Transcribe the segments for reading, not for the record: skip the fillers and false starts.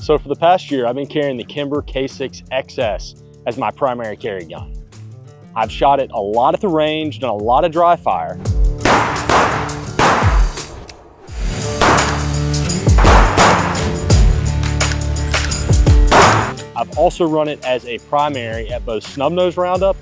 So for the past year, I've been carrying the Kimber K6xs as my primary carry gun. I've shot it a lot at the range, done a lot of dry fire. I've also run it as a primary at both snub nose roundup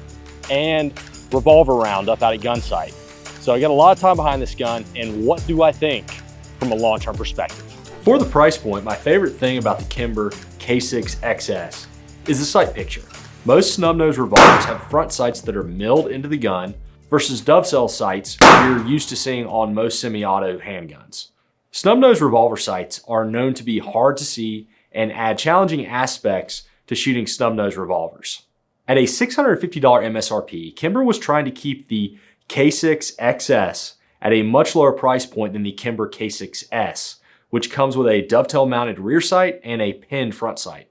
and revolver roundup out at gun site. So I got a lot of time behind this gun, and what do I think from a long-term perspective? For the price point, my favorite thing about the Kimber K6xs is the sight picture. Most snub nose revolvers have front sights that are milled into the gun versus dovetail sights you're used to seeing on most semi-auto handguns. Snub nose revolver sights are known to be hard to see and add challenging aspects to shooting snub nose revolvers. At a $650 MSRP, Kimber was trying to keep the K6xs at a much lower price point than the Kimber K6s, which comes with a dovetail mounted rear sight and a pinned front sight.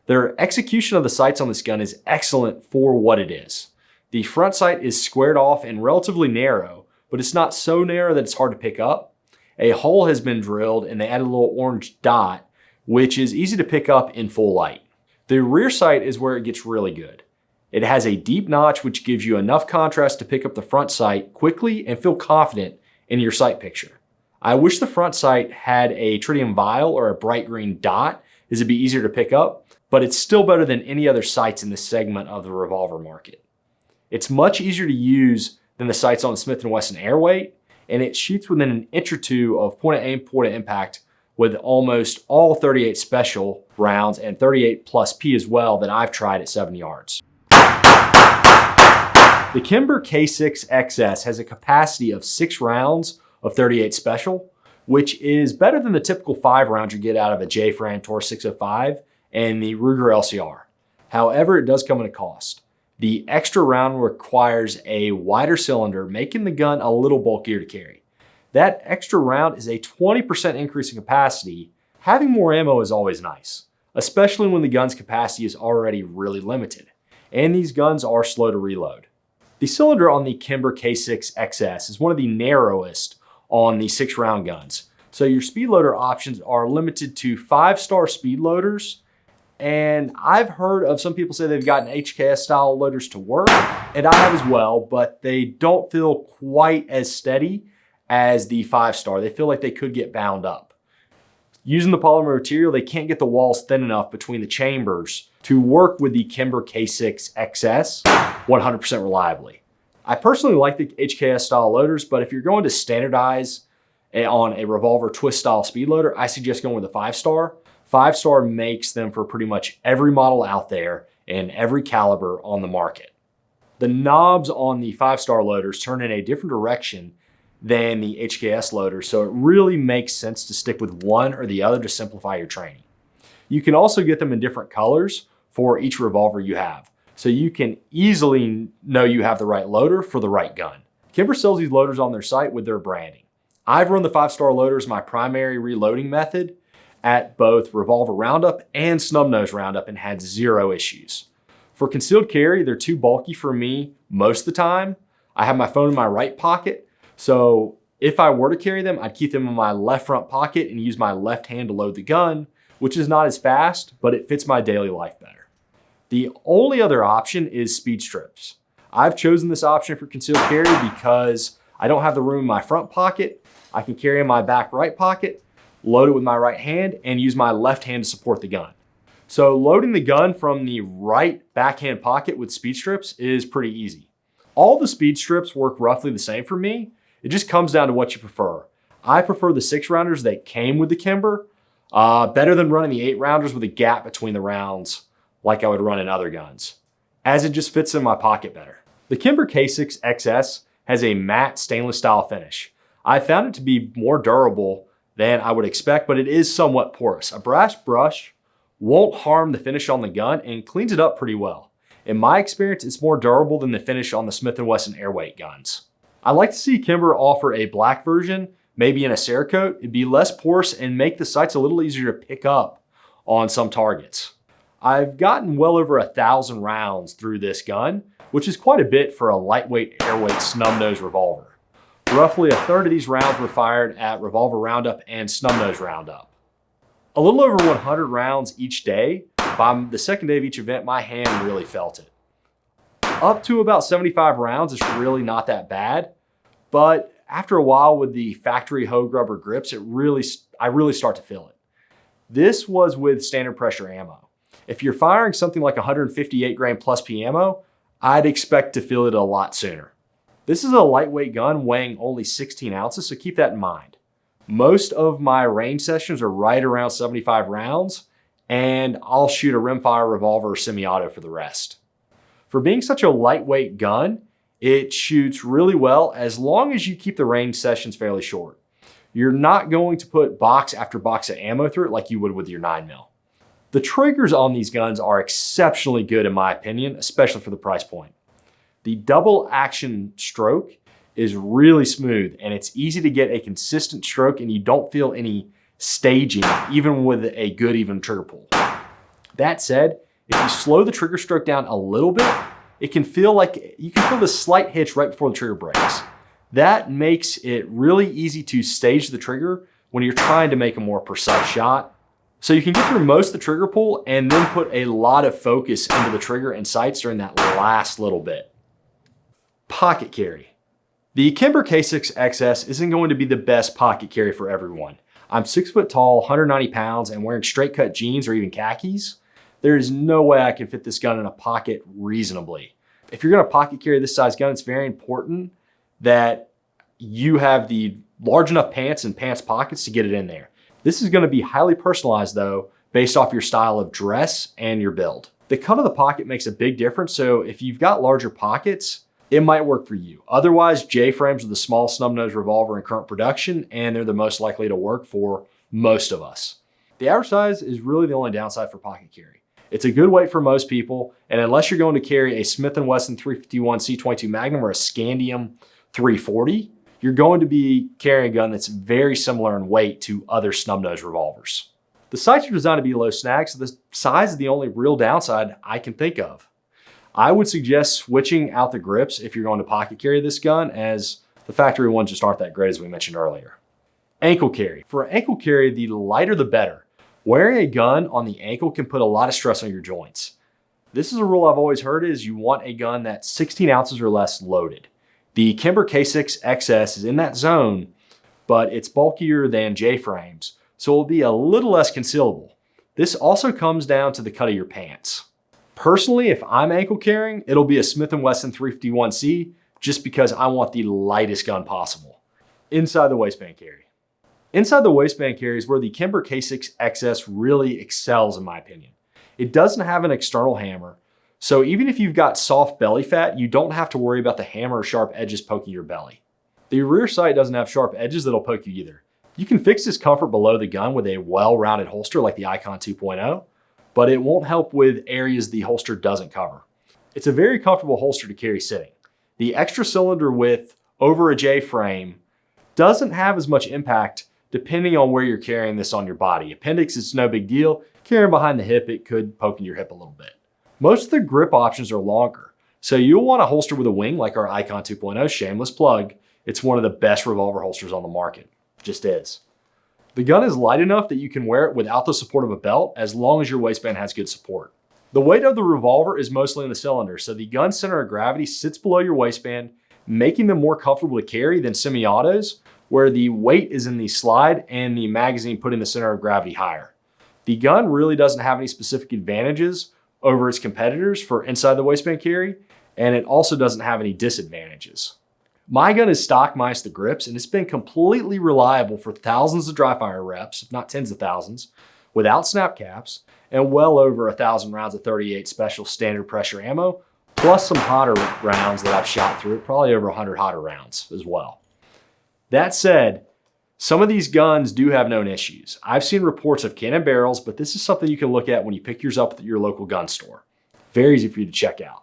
Their execution of the sights on this gun is excellent for what it is. The front sight is squared off and relatively narrow, but it's not so narrow that it's hard to pick up. A hole has been drilled and they added a little orange dot, which is easy to pick up in full light. The rear sight is where it gets really good. It has a deep notch which gives you enough contrast to pick up the front sight quickly and feel confident in your sight picture. I wish the front sight had a tritium vial or a bright green dot, as it'd be easier to pick up, but it's still better than any other sights in this segment of the revolver market. It's much easier to use than the sights on the Smith & Wesson Airweight, and it shoots within an inch or two of point of aim, point of impact with almost all 38 special rounds and 38 plus P as well that I've tried at 7 yards. The Kimber K6xs has a capacity of 6 rounds of 38 special, which is better than the typical 5 rounds you get out of a J-Fran Tor 605 and the Ruger LCR. However, it does come at a cost. The extra round requires a wider cylinder, making the gun a little bulkier to carry. That extra round is a 20% increase in capacity. Having more ammo is always nice, especially when the gun's capacity is already really limited, and these guns are slow to reload. The cylinder on the Kimber K6xs is one of the narrowest on the 6-round guns. So your speed loader options are limited to 5-star speed loaders. And I've heard of some people say they've gotten HKS style loaders to work, and I have as well, but they don't feel quite as steady as the 5-star. They feel like they could get bound up. Using the polymer material, they can't get the walls thin enough between the chambers to work with the Kimber K6xs 100% reliably. I personally like the HKS style loaders, but if you're going to standardize on a revolver twist style speed loader, I suggest going with a 5-star. 5-star makes them for pretty much every model out there and every caliber on the market. The knobs on the 5-star loaders turn in a different direction than the HKS loaders, so it really makes sense to stick with one or the other to simplify your training. You can also get them in different colors for each revolver you have, so you can easily know you have the right loader for the right gun. Kimber sells these loaders on their site with their branding. I've run the 5-star loader as my primary reloading method at both revolver roundup and snub nose roundup and had 0 issues. For concealed carry, they're too bulky for me most of the time. I have my phone in my right pocket, so if I were to carry them, I'd keep them in my left front pocket and use my left hand to load the gun, which is not as fast, but it fits my daily life better. The only other option is speed strips. I've chosen this option for concealed carry because I don't have the room in my front pocket. I can carry in my back right pocket, load it with my right hand, and use my left hand to support the gun. So loading the gun from the right backhand pocket with speed strips is pretty easy. All the speed strips work roughly the same for me. It just comes down to what you prefer. I prefer the 6-rounders that came with the Kimber, better than running the 8-rounders with a gap between the rounds like I would run in other guns, as it just fits in my pocket better. The Kimber K6xs has a matte stainless style finish. I found it to be more durable than I would expect, but it is somewhat porous. A brass brush won't harm the finish on the gun and cleans it up pretty well. In my experience, it's more durable than the finish on the Smith & Wesson Airweight guns. I'd like to see Kimber offer a black version, maybe in a Cerakote. It'd be less porous and make the sights a little easier to pick up on some targets. I've gotten well over 1,000 rounds through this gun, which is quite a bit for a lightweight Airweight snub nose revolver. Roughly a third of these rounds were fired at revolver roundup and snub nose roundup. A little over 100 rounds each day. By the second day of each event, my hand really felt it. Up to about 75 rounds is really not that bad, but after a while with the factory Houge Rubber grips, I really start to feel it. This was with standard pressure ammo. If you're firing something like 158 grain plus P ammo, I'd expect to feel it a lot sooner. This is a lightweight gun weighing only 16 ounces, so keep that in mind. Most of my range sessions are right around 75 rounds, and I'll shoot a rimfire, revolver, or semi-auto for the rest. For being such a lightweight gun, it shoots really well as long as you keep the range sessions fairly short. You're not going to put box after box of ammo through it like you would with your 9mm. The triggers on these guns are exceptionally good in my opinion, especially for the price point. The double action stroke is really smooth and it's easy to get a consistent stroke and you don't feel any staging even with a good even trigger pull. That said, if you slow the trigger stroke down a little bit, it can feel like you can feel the slight hitch right before the trigger breaks. That makes it really easy to stage the trigger when you're trying to make a more precise shot. So you can get through most of the trigger pull and then put a lot of focus into the trigger and sights during that last little bit. Pocket carry. The Kimber K6xs isn't going to be the best pocket carry for everyone. I'm 6 foot tall, 190 pounds, and wearing straight cut jeans or even khakis. There is no way I can fit this gun in a pocket reasonably. If you're gonna pocket carry this size gun, it's very important that you have the large enough pants and pants pockets to get it in there. This is gonna be highly personalized though, based off your style of dress and your build. The cut of the pocket makes a big difference, so if you've got larger pockets, it might work for you. Otherwise, J-frames are the small snub nose revolver in current production, and they're the most likely to work for most of us. The average size is really the only downside for pocket carry. It's a good weight for most people, and unless you're going to carry a Smith & Wesson 351 C22 Magnum or a Scandium 340, you're going to be carrying a gun that's very similar in weight to other snub nose revolvers. The sights are designed to be low snag, so the size is the only real downside I can think of. I would suggest switching out the grips if you're going to pocket carry this gun, as the factory ones just aren't that great as we mentioned earlier. Ankle carry. For ankle carry, the lighter the better. Wearing a gun on the ankle can put a lot of stress on your joints. This is a rule I've always heard is you want a gun that's 16 ounces or less loaded. The Kimber K6xs is in that zone, but it's bulkier than J-frames, so it'll be a little less concealable. This also comes down to the cut of your pants. Personally, if I'm ankle carrying, it'll be a Smith & Wesson 351C just because I want the lightest gun possible. Inside the waistband carry. Inside the waistband carry is where the Kimber K6xs really excels in my opinion. It doesn't have an external hammer, so even if you've got soft belly fat, you don't have to worry about the hammer or sharp edges poking your belly. The rear sight doesn't have sharp edges that'll poke you either. You can fix discomfort below the gun with a well-rounded holster like the Icon 2.0, but it won't help with areas the holster doesn't cover. It's a very comfortable holster to carry sitting. The extra cylinder width over a J-frame doesn't have as much impact depending on where you're carrying this on your body. Appendix, it's no big deal. Carrying behind the hip, it could poke in your hip a little bit. Most of the grip options are longer, so you'll want a holster with a wing like our Icon 2.0, shameless plug. It's one of the best revolver holsters on the market, just is. The gun is light enough that you can wear it without the support of a belt as long as your waistband has good support. The weight of the revolver is mostly in the cylinder, so the gun's center of gravity sits below your waistband, making them more comfortable to carry than semi-autos, where the weight is in the slide and the magazine putting the center of gravity higher. The gun really doesn't have any specific advantages over its competitors for inside the waistband carry, and it also doesn't have any disadvantages. My gun is stock minus the grips, and it's been completely reliable for thousands of dry fire reps, if not tens of thousands, without snap caps, and well over 1,000 rounds of 38 special standard pressure ammo, plus some hotter rounds that I've shot through it, probably over 100 hotter rounds as well. That said, some of these guns do have known issues. I've seen reports of cannon barrels, but this is something you can look at when you pick yours up at your local gun store. Very easy for you to check out.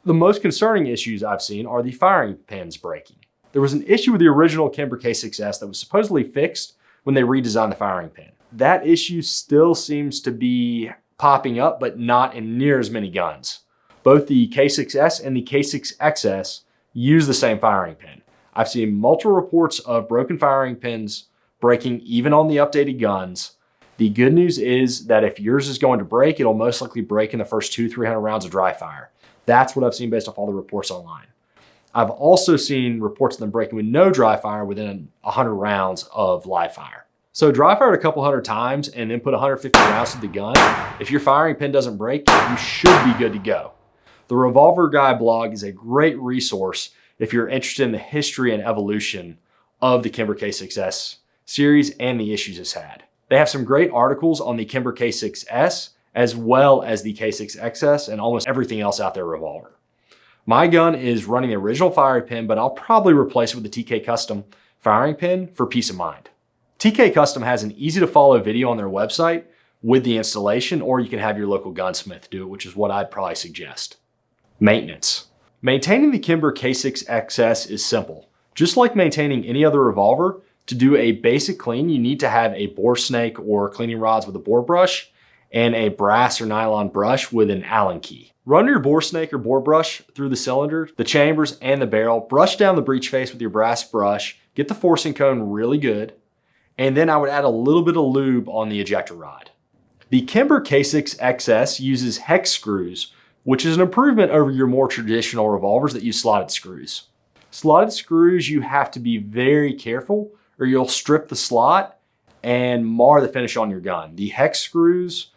The most concerning issues I've seen are the firing pins breaking. There was an issue with the original Kimber K6s that was supposedly fixed when they redesigned the firing pin. That issue still seems to be popping up, but not in near as many guns. Both the K6s and the K6xs use the same firing pin. I've seen multiple reports of broken firing pins breaking even on the updated guns, The good news is that if yours is going to break, it'll most likely break in the first 200-300 rounds of dry fire. That's what I've seen based off all the reports online. I've also seen reports of them breaking with no dry fire within 100 rounds of live fire. So dry fire it a couple hundred times and then put 150 rounds to the gun. If your firing pin doesn't break, you should be good to go. The Revolver Guy blog is a great resource if you're interested in the history and evolution of the Kimber K6s series and the issues it's had. They have some great articles on the Kimber K6s as well as the K6xs and almost everything else out there Revolver. My gun is running the original firing pin, but I'll probably replace it with the TK Custom firing pin for peace of mind. TK Custom has an easy to follow video on their website with the installation, or you can have your local gunsmith do it, which is what I'd probably suggest. Maintenance. Maintaining the Kimber K6xs is simple. Just like maintaining any other revolver, to do a basic clean, you need to have a bore snake or cleaning rods with a bore brush and a brass or nylon brush with an Allen key. Run your bore snake or bore brush through the cylinder, the chambers, and the barrel. Brush down the breech face with your brass brush. Get the forcing cone really good. And then I would add a little bit of lube on the ejector rod. The Kimber K6xs uses hex screws, which is an improvement over your more traditional revolvers that use slotted screws. Slotted screws, you have to be very careful or you'll strip the slot and mar the finish on your gun. The hex screws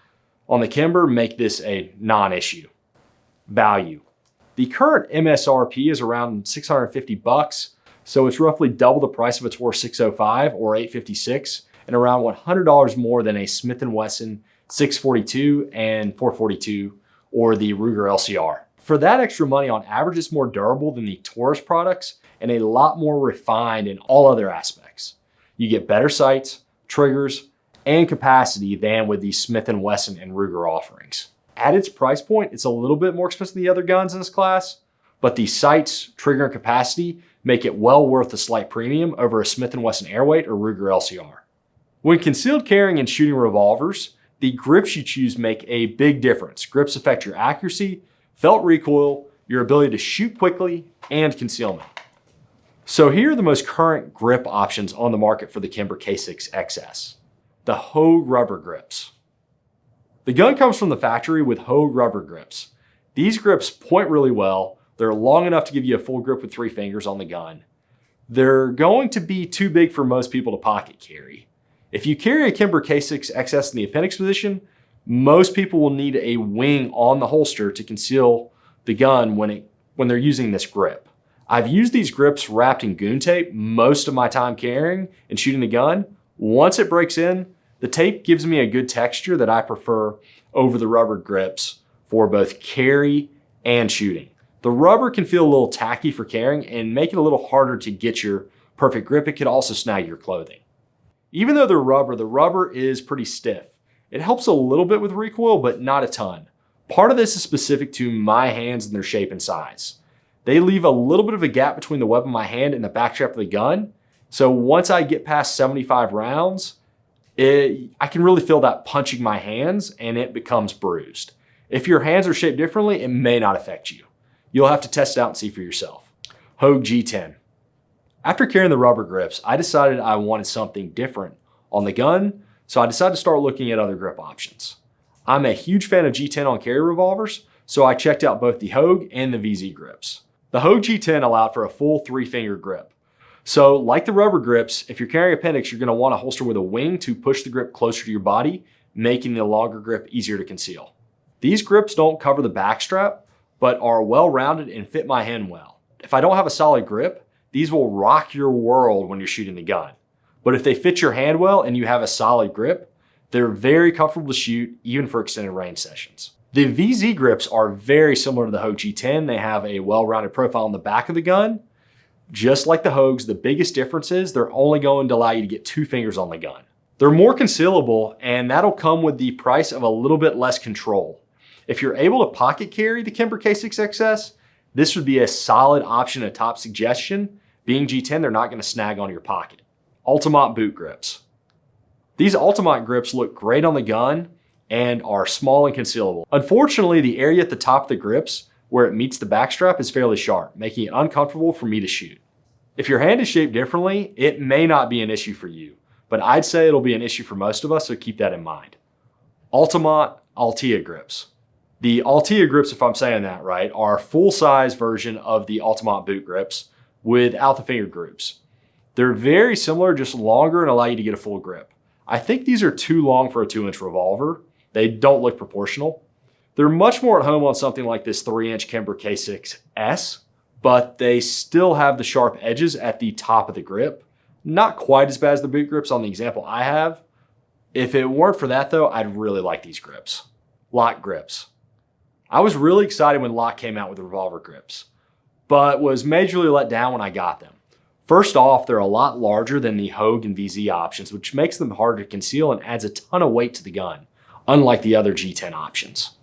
on the Kimber make this a non-issue. Value. The current MSRP is around 650 bucks, so it's roughly double the price of a Tor 605 or 856 and around $100 more than a Smith & Wesson 642 and 442 or the Ruger LCR. For that extra money, on average, it's more durable than the Taurus products and a lot more refined in all other aspects. You get better sights, triggers, and capacity than with the Smith & Wesson and Ruger offerings. At its price point, it's a little bit more expensive than the other guns in this class, but the sights, trigger, and capacity make it well worth the slight premium over a Smith & Wesson Airweight or Ruger LCR. When concealed carrying and shooting revolvers, the grips you choose make a big difference. Grips affect your accuracy, felt recoil, your ability to shoot quickly, and concealment. So here are the most current grip options on the market for the Kimber K6xs. The Houge Rubber grips. The gun comes from the factory with Houge Rubber grips. These grips point really well. They're long enough to give you a full grip with 3 fingers on the gun. They're going to be too big for most people to pocket carry. If you carry a Kimber K6xs in the appendix position, most people will need a wing on the holster to conceal the gun when they're using this grip. I've used these grips wrapped in goon tape most of my time carrying and shooting the gun. Once it breaks in, the tape gives me a good texture that I prefer over the rubber grips for both carry and shooting. The rubber can feel a little tacky for carrying and make it a little harder to get your perfect grip. It could also snag your clothing. Even though the rubber is pretty stiff. It helps a little bit with recoil, but not a ton. Part of this is specific to my hands and their shape and size. They leave a little bit of a gap between the web of my hand and the backstrap of the gun. So once I get past 75 rounds, I can really feel that punching my hands and it becomes bruised. If your hands are shaped differently, it may not affect you. You'll have to test it out and see for yourself. Houge G10. After carrying the rubber grips, I decided I wanted something different on the gun, so I decided to start looking at other grip options. I'm a huge fan of G10 on carry revolvers, so I checked out both the Houge and the VZ grips. The Houge G10 allowed for a full 3-finger grip. So like the rubber grips, if you're carrying appendix, you're gonna want a holster with a wing to push the grip closer to your body, making the longer grip easier to conceal. These grips don't cover the backstrap, but are well-rounded and fit my hand well. If I don't have a solid grip, these will rock your world when you're shooting the gun. But if they fit your hand well and you have a solid grip, they're very comfortable to shoot, even for extended range sessions. The VZ grips are very similar to the Houge G10. They have a well-rounded profile on the back of the gun. Just like the Houge, the biggest difference is they're only going to allow you to get 2 fingers on the gun. They're more concealable, and that'll come with the price of a little bit less control. If you're able to pocket carry the Kimber K6xs, this would be a solid option, a top suggestion. Being G10, they're not going to snag on your pocket. Altamont boot grips. These Altamont grips look great on the gun and are small and concealable. Unfortunately, the area at the top of the grips where it meets the backstrap is fairly sharp, making it uncomfortable for me to shoot. If your hand is shaped differently, it may not be an issue for you, but I'd say it'll be an issue for most of us, so keep that in mind. Altamont Altia grips. The Altia grips, if I'm saying that right, are a full-size version of the Altamont boot grips without the finger grooves. They're very similar, just longer and allow you to get a full grip. I think these are too long for a 2-inch revolver. They don't look proportional. They're much more at home on something like this 3-inch Kimber K6xs, but they still have the sharp edges at the top of the grip. Not quite as bad as the boot grips on the example I have. If it weren't for that though, I'd really like these grips. Lok Grips. I was really excited when Lok came out with the Revolver grips, but was majorly let down when I got them. First off, they're a lot larger than the Houge and VZ options, which makes them harder to conceal and adds a ton of weight to the gun, unlike the other G10 options.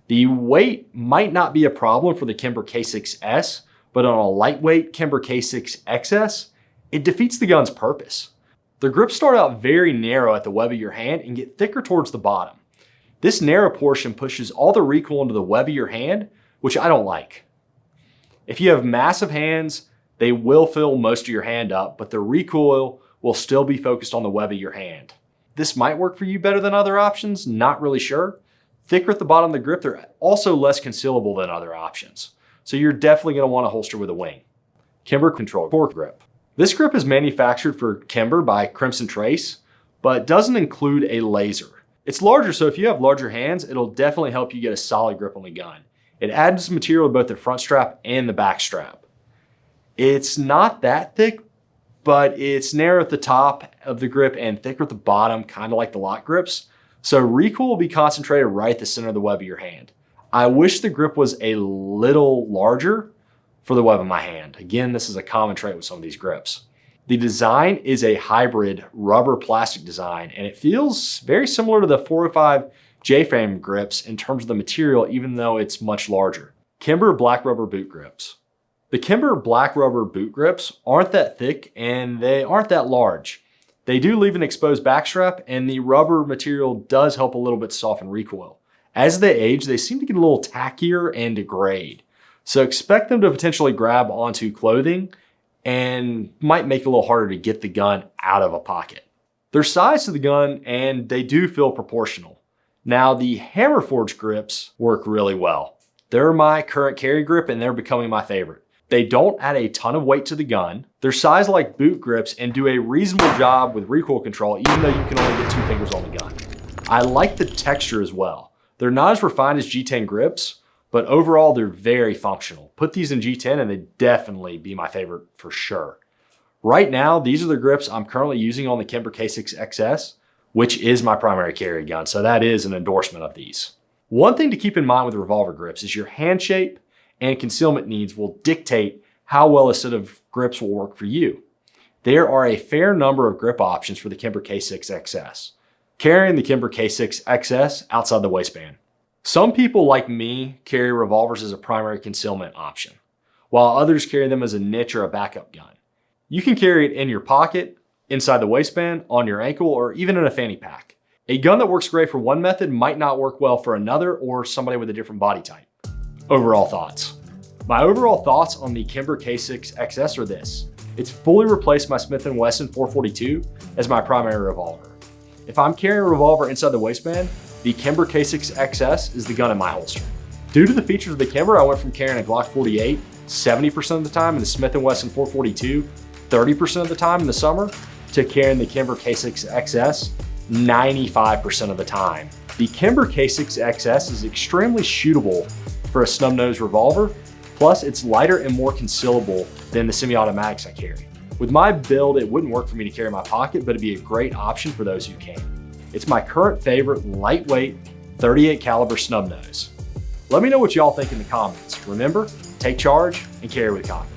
The weight might not be a problem for the Kimber K6s, but on a lightweight Kimber K6xs, it defeats the gun's purpose. The grips start out very narrow at the web of your hand and get thicker towards the bottom. This narrow portion pushes all the recoil into the web of your hand, which I don't like. If you have massive hands, they will fill most of your hand up, but the recoil will still be focused on the web of your hand. This might work for you better than other options, not really sure. Thicker at the bottom of the grip, they're also less concealable than other options. So you're definitely going to want to holster with a wing. Kimber Control Core Grip. This grip is manufactured for Kimber by Crimson Trace, but doesn't include a laser. It's larger, so if you have larger hands, it'll definitely help you get a solid grip on the gun. It adds material to both the front strap and the back strap. It's not that thick, but it's narrow at the top of the grip and thicker at the bottom, kind of like the Lok grips. So recoil will be concentrated right at the center of the web of your hand. I wish the grip was a little larger for the web of my hand. Again, this is a common trait with some of these grips. The design is a hybrid rubber plastic design, and it feels very similar to the 405 J-frame grips in terms of the material, even though it's much larger. Kimber Black Rubber Boot Grips. The Kimber Black Rubber Boot Grips aren't that thick and they aren't that large. They do leave an exposed backstrap, and the rubber material does help a little bit soften recoil. As they age, they seem to get a little tackier and degrade. So expect them to potentially grab onto clothing and might make it a little harder to get the gun out of a pocket. Their size to the gun, and they do feel proportional. Now the Hamre forged grips work really well. They're my current carry grip and they're becoming my favorite. They don't add a ton of weight to the gun. They're sized like boot grips and do a reasonable job with recoil control, even though you can only get 2 fingers on the gun. I like the texture as well. They're not as refined as G10 grips, but overall they're very functional. Put these in G10 and they'd definitely be my favorite for sure. Right now, these are the grips I'm currently using on the Kimber K6xs, which is my primary carry gun, so that is an endorsement of these. One thing to keep in mind with Revolver grips is your hand shape and concealment needs will dictate how well a set of grips will work for you. There are a fair number of grip options for the Kimber K6xs. Carrying the Kimber K6xs outside the waistband. Some people like me carry revolvers as a primary concealment option, while others carry them as a niche or a backup gun. You can carry it in your pocket, inside the waistband, on your ankle, or even in a fanny pack. A gun that works great for one method might not work well for another or somebody with a different body type. Overall thoughts. My overall thoughts on the Kimber K6xs are this. It's fully replaced my Smith & Wesson 442 as my primary revolver. If I'm carrying a revolver inside the waistband, the Kimber K6xs is the gun in my holster. Due to the features of the Kimber, I went from carrying a Glock 48 70% of the time and the Smith & Wesson 442 30% of the time in the summer to carrying the Kimber K6xs 95% of the time. The Kimber K6xs is extremely shootable for a snub-nosed revolver, plus it's lighter and more concealable than the semi-automatics I carry. With my build, it wouldn't work for me to carry in my pocket, but it'd be a great option for those who can. It's my current favorite lightweight 38 caliber snub nose. Let me know what y'all think in the comments. Remember, take charge and carry with confidence.